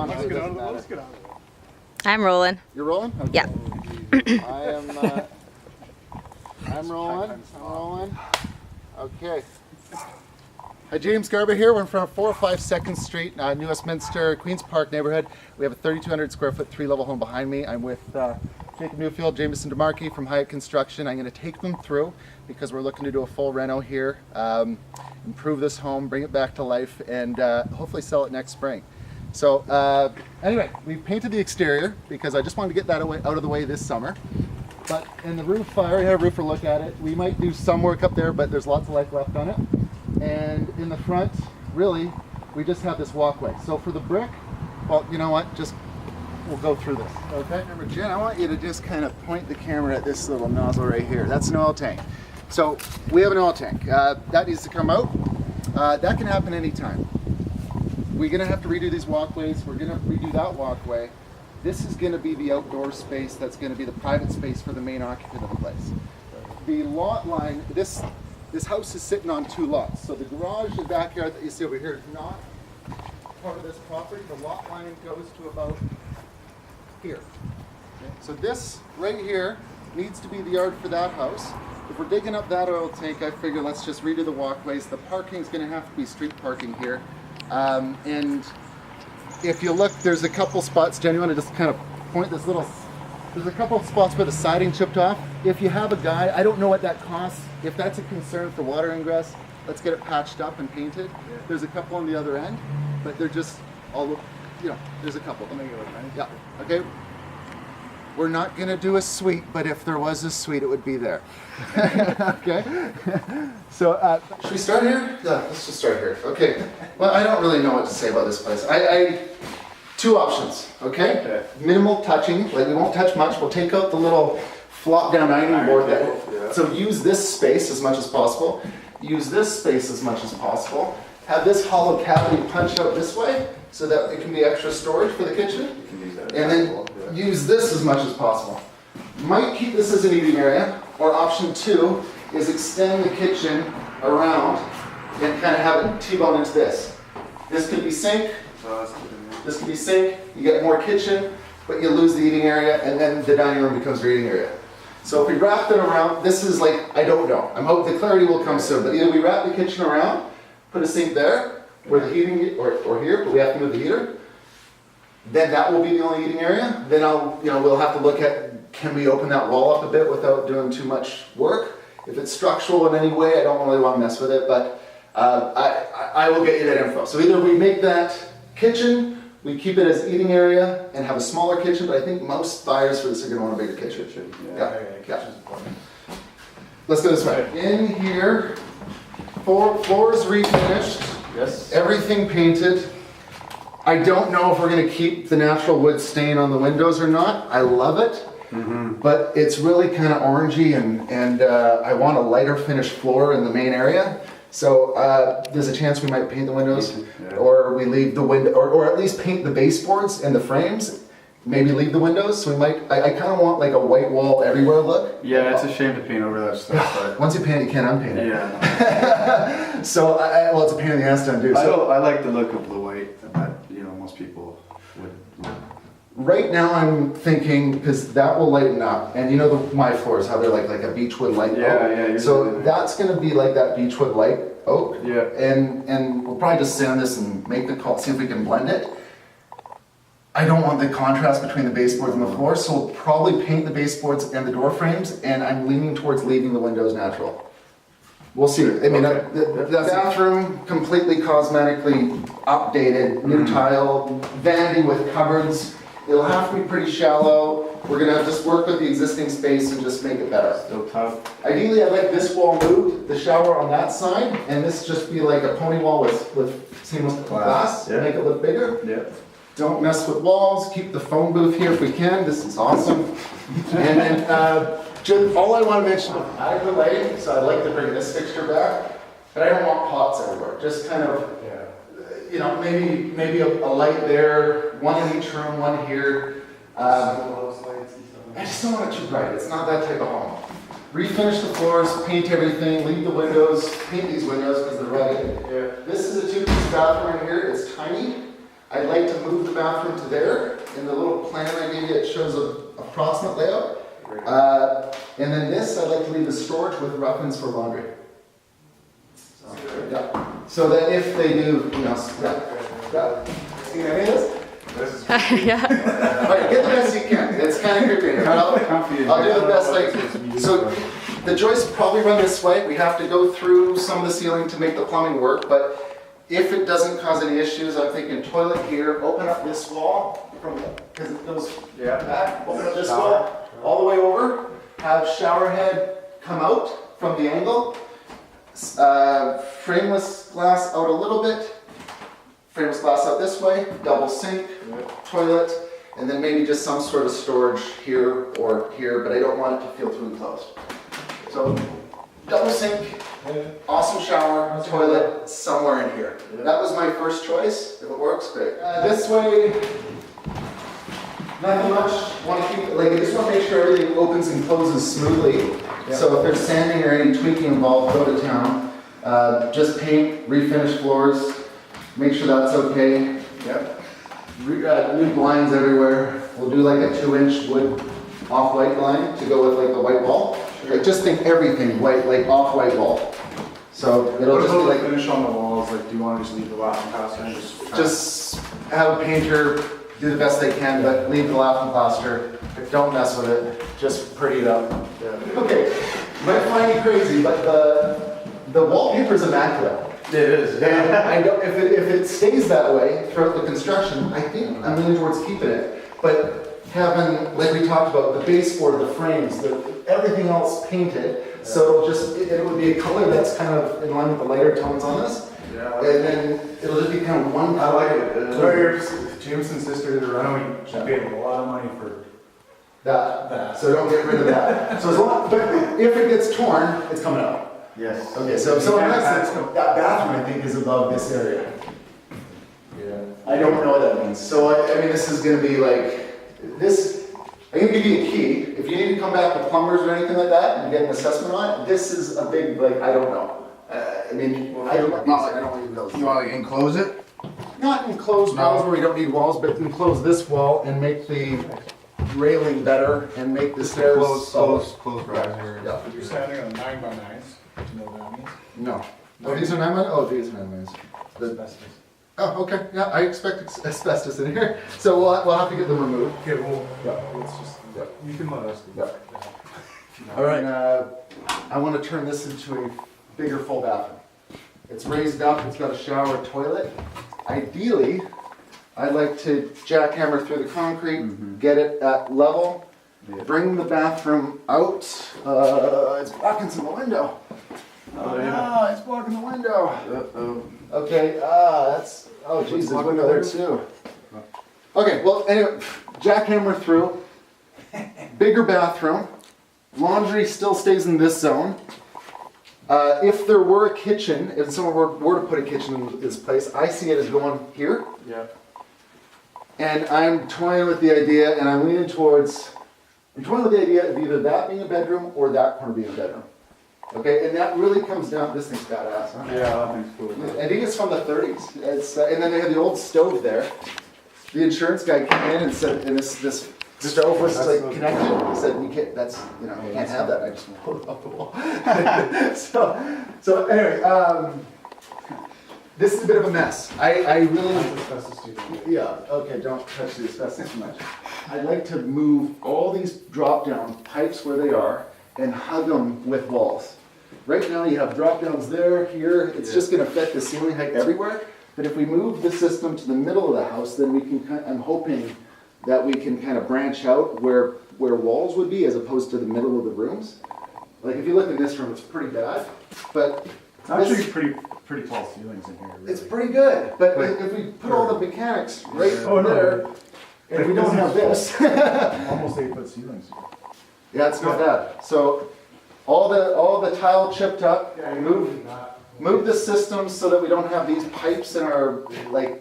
Let's get out of it. I'm rolling. You're rolling? Okay. Yeah. I'm rolling. Okay. Hi, James Garber here. We're in front of 405 2nd Street, New Westminster, Queen's Park neighborhood. We have a 3,200 square foot, 3-level home behind me. I'm with Jacob Newfield, Jameson DeMarkey from Hyack Construction. I'm going to take them through because we're looking to do a full reno here, improve this home, bring it back to life, and hopefully sell it next spring. So anyway, we've painted the exterior because I just wanted to get that out of the way this summer. But in the roof, I already had a roofer look at it. We might do some work up there, but there's lots of life left on it. And in the front, really, we just have this walkway. So for the brick, well, you know what? We'll go through this. Okay. Remember, Jen, I want you to just kind of point the camera at this little nozzle right here. That's an oil tank. So we have an oil tank. That needs to come out. That can happen anytime. We're going to have to redo these walkways. We're going to redo that walkway. This is going to be the outdoor space that's going to be the private space for the main occupant of the place. The lot line, this house is sitting on 2 lots. So the garage and backyard that you see over here is not part of this property. The lot line goes to about here. Okay. So this right here needs to be the yard for that house. If we're digging up that oil tank, I figure let's just redo the walkways. The parking is going to have to be street parking here. And if you look, there's a couple spots. Jen, you want to just kind of point this little, there's a couple spots where the siding chipped off. If you have a guy, I don't know what that costs. If that's a concern for water ingress, let's get it patched up and painted. Yeah. There's a couple on the other end, but they're just all, you know, there's a couple. Yeah, okay. We're not going to do a suite, but if there was a suite, it would be there. Okay? So, should we start here? Yeah, let's just start here. Okay. Well, I don't really know what to say about this place. Two options, okay? Minimal touching, like we won't touch much. We'll take out the little flop down ironing board there. So use this space as much as possible. Use this space as much as possible. Have this hollow cavity punched out this way so that it can be extra storage for the kitchen. And then use this as much as possible. Might keep this as an eating area, or option 2 is extend the kitchen around and kind of have it T-bone into this. This could be sink, this could be sink, you get more kitchen, but you lose the eating area, and then the dining room becomes your eating area. So if we wrap it around, this is like, I don't know. I'm hoping the clarity will come soon, but either we wrap the kitchen around, put a sink there, where the heating, or here, but we have to move the heater, then that will be the only eating area. Then we'll have to look at, can we open that wall up a bit without doing too much work? If it's structural in any way, I don't really want to mess with it, but I will get you that info. So either we make that kitchen, we keep it as eating area and have a smaller kitchen, but I think most buyers for this are going to want a bigger kitchen. Yeah. Let's go this way. In here, floors refinished. Yes. Everything painted. I don't know if we're going to keep the natural wood stain on the windows or not. I love it, but it's really kind of orangey, and I want a lighter finished floor in the main area. So there's a chance we might paint the windows, or we leave the window, or at least paint the baseboards and the frames. Maybe leave the windows. So we might. I kind of want like a white wall everywhere look. Yeah, it's a shame to paint over that stuff. But once you paint it, you can't unpaint it. Yeah. So well, it's a pain in the ass to undo. So I like the look of the white. But most people would. Right now, I'm thinking because that will lighten up, and my floors, how they're like a beechwood light oak. Yeah. So that's going to be like that beechwood light oak. Yeah. And we'll probably just sand this and make the call, see if we can blend it. I don't want the contrast between the baseboards and the floor, so we'll probably paint the baseboards and the door frames, and I'm leaning towards leaving the windows natural. We'll see. I mean, the bathroom completely cosmetically updated, new tile, vanity with cupboards. It'll have to be pretty shallow. We're gonna just work with the existing space and just make it better. Still tough. Ideally, I'd like this wall moved, the shower on that side, and this just be like a pony wall with seamless glass. Yeah. Make it look bigger. Yeah. Don't mess with walls. Keep the phone booth here if we can. This is awesome. And then. All I want to mention is out of the way, so I'd like to bring this fixture back, but I don't want pots everywhere. Just kind of, maybe a light there, one in each room, one here. I just don't want it too bright. It's not that type of home. Refinish the floors, paint everything, leave the windows, paint these windows because they're rugged. Yeah. This is a 2-piece bathroom right here. It's tiny. I'd like to move the bathroom to there. In the little plan I gave you, it shows an approximate layout. And then this, I'd like to leave the storage with rough-ins for laundry. Yeah. So that if they do, you know, see any of this? Yeah. All right, get the best you can. It's kind of creepy. I'll do the best I can. So the joists probably run this way. We have to go through some of the ceiling to make the plumbing work, but if it doesn't cause any issues, I'm thinking toilet here, open up this wall from, because it goes back, open up this wall all the way over, have shower head come out from the angle, frameless glass out a little bit, frameless glass out this way, double sink, toilet, and then maybe just some sort of storage here or here, but I don't want it to feel too enclosed. So double sink, awesome shower, toilet, somewhere in here. That was my first choice. If it works, great. This way, nothing much. Want to keep, like, I just want to make sure everything opens and closes smoothly. So if there's sanding or any tweaking involved, go to town. Just paint, refinish floors, make sure that's okay. Yep. New blinds everywhere. We'll do like a 2-inch wood off-white blind to go with like the white wall. Like just think everything white, like off-white wall. So it'll just be like finish on the walls. Like, do you want to just leave the laughing plaster and just have a painter do the best they can, but leave the laughing plaster. Don't mess with it. Just pretty it up. Yeah. Okay, you might find me crazy, but the wallpaper's immaculate. It is. And I don't, if it stays that way throughout the construction, I think I'm leaning towards keeping it. But having, like we talked about, the baseboard, the frames, everything else painted, so it would be a color that's kind of in line with the lighter tones on this. Yeah. And then it'll just be kind of one I like color. it. Jameson's sister did a runway. She paid a lot of money for that. So don't get rid of that. So as long, but if it gets torn, it's coming out. Yes. Okay, so that bathroom, I think, is above this area. Yeah. I don't know what that means. So I mean, this is going to be like this. I'm going to give you a key. If you need to come back with plumbers or anything like that and get an assessment on it, this is a big, like, I don't know. I mean, I don't want you to You want to enclose it? not enclose walls where we don't need walls, but enclose this wall and make the railing better and make the stairs Close riser. Yeah. You're standing on 9x9s. Do you know what that means? No. Oh, these are 9 Oh, these are 9 Asbestos. Oh, okay. Yeah, I expect asbestos in here, so we'll have to get them removed. Okay, well, Yeah. let's just, you can let us do Yeah. that. All right. I want to turn this into a bigger full bathroom. It's raised up. It's got a shower, toilet. Ideally, I'd like to jackhammer through the concrete, get it at level, bring the bathroom out. It's blocking some of the window. Oh, it's blocking the window. Okay, that's, oh geez, there's window there too. Okay, well, anyway, jackhammer through, bigger bathroom, laundry still stays in this zone. If there were a kitchen, if someone were to put a kitchen in this place, I see it as going here. Yeah. And I'm toying with the idea, and I'm leaning towards, I'm toying with the idea of either that being a bedroom or that corner being a bedroom. Okay, and that really comes down, this thing's badass, huh? Yeah, that thing's cool. I think it's from the 30s. It's, and then they had the old stove there. The insurance guy came in and said, and this stove was like connected. He said, "We can't. That's you can't have that." I just pulled it off the wall. so anyway, this is a bit of a mess. I really okay. Don't touch the asbestos too much. I'd like to move all these drop down pipes where they are and hug them with walls. Right now you have drop downs there, here. It's just going to affect the ceiling height everywhere. But if we move the system to the middle of the house, then we can. I'm hoping that we can kind of branch out where walls would be as opposed to the middle of the rooms. Like if you look in this room, it's pretty bad, but It's actually pretty tall ceilings in here. Really. it's pretty good. But if we put all the mechanics right there, and we don't have this, Almost 8-foot ceilings. yeah, it's not bad. So all the tile chipped up, move the system so that we don't have these pipes in our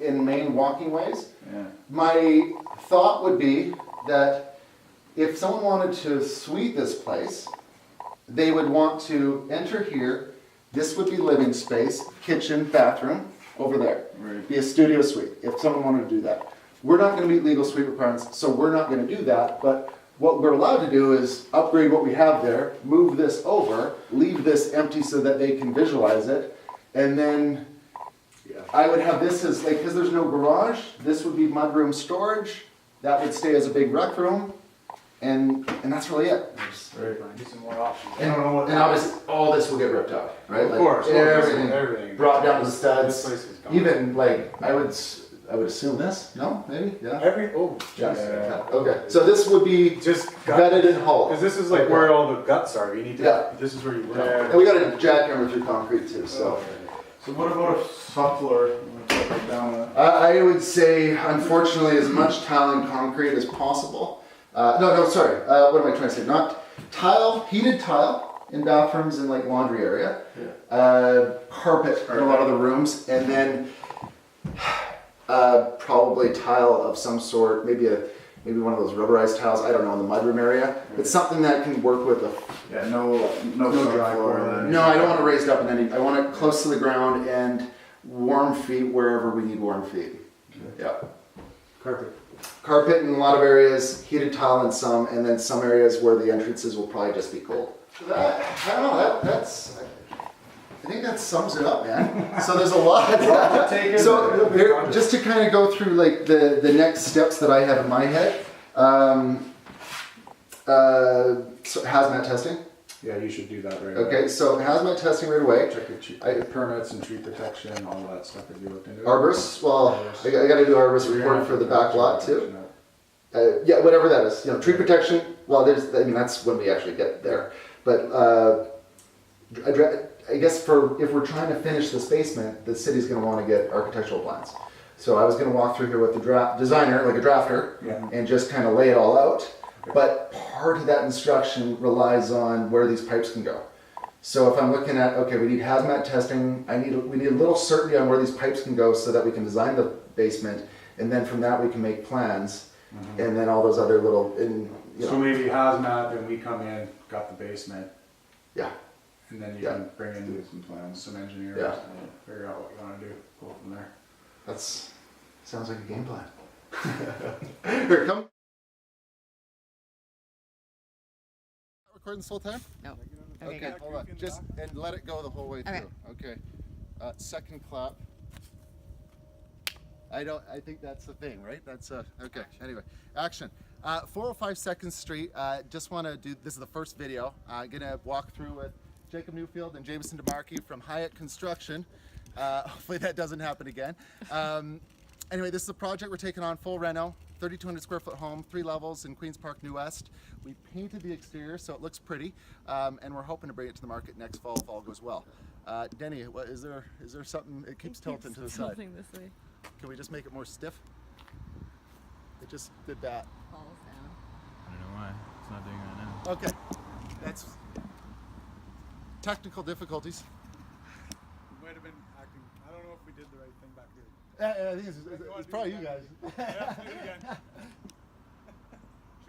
in main walking ways. Yeah. My thought would be that if someone wanted to suite this place, they would want to enter here. This would be living space, kitchen, bathroom, over there. Right. Be a studio suite, if someone wanted to do that. We're not gonna meet legal suite requirements, so we're not gonna do that, but what we're allowed to do is upgrade what we have there, move this over, leave this empty so that they can visualize it, and then I would have this as, like, because there's no garage, this would be mudroom storage, that would stay as a big rec room, and that's really it. Right. Do some more options. I And, don't know what and obviously, all this will get ripped out, right? Of Like, course, everything, everything. brought down to the This studs. place is gone. Even like, I would assume this, no, maybe, yeah? Oh, Yeah. yeah. Okay, so this would be Just gutted and hauled. Because this is like Okay. where all the guts are. You need to. Yeah. This is where you. And we got a jackhammer through concrete too, so. So what about a subfloor? You want to put down a- I would say, unfortunately, as much tile and concrete as possible. No, sorry, what am I trying to say? Not tile, heated tile in bathrooms and like laundry area. Carpet in a lot of the rooms, and then probably tile of some sort, maybe one of those rubberized tiles, I don't know, in the mudroom area. It's something that can work with a. Yeah, no dry floor. No, I don't want it raised up in any, I want it close to the ground and warm feet wherever we need warm feet. Yeah. Carpet. Carpet in a lot of areas, heated tile in some, and then some areas where the entrances will probably just be cold. I don't know, I think that sums it up, man. So there's a lot. So here, just to kind of go through like the next steps that I have in my head. So hazmat testing. Yeah, you should do that right. Okay, so hazmat testing right away. Check your permits and tree protection, all that stuff that you looked into. Arborist, well, I gotta do arborist report for the back lot too. Yeah, whatever that is, you know, tree protection, well, that's when we actually get there. But I guess if we're trying to finish this basement, the city's gonna wanna get architectural plans. So I was gonna walk through here with the designer, like a drafter, and just kind of lay it all out. But part of that instruction relies on where these pipes can go. So if I'm looking at, okay, we need hazmat testing, we need a little certainty on where these pipes can go so that we can design the basement, and then from that we can make plans, and then all those other little, So maybe hazmat, then we come in, got the basement, yeah, and then you can bring in some plans. some engineers Yeah. and figure out what you want to do. Go from there. sounds like a game plan. Here, come. Recording this whole time? No. Okay, hold on. Just and let it go the whole way through. Okay. Okay. Second clap. I think that's the thing, right? That's okay. Anyway, action. 405 2nd Street. Just want to do. This is the first video. Gonna walk through with Jacob Newfield and Jameson DeMarkey from Hyack Construction. Hopefully that doesn't happen again. Anyway, this is a project we're taking on, full reno, 3,200 square foot home, 3 levels in Queens Park, New West. We painted the exterior so it looks pretty, and we're hoping to bring it to the market next fall if all goes well. Denny, is there something? It keeps tilting to the side. Tilting this way. Can we just make it more stiff? It just did that. Falls down. I don't know why. It's not doing it right now. Okay, that's technical difficulties. We might have been acting. I don't know if we did the right thing back here. I think it's probably you guys. Yeah, do it again.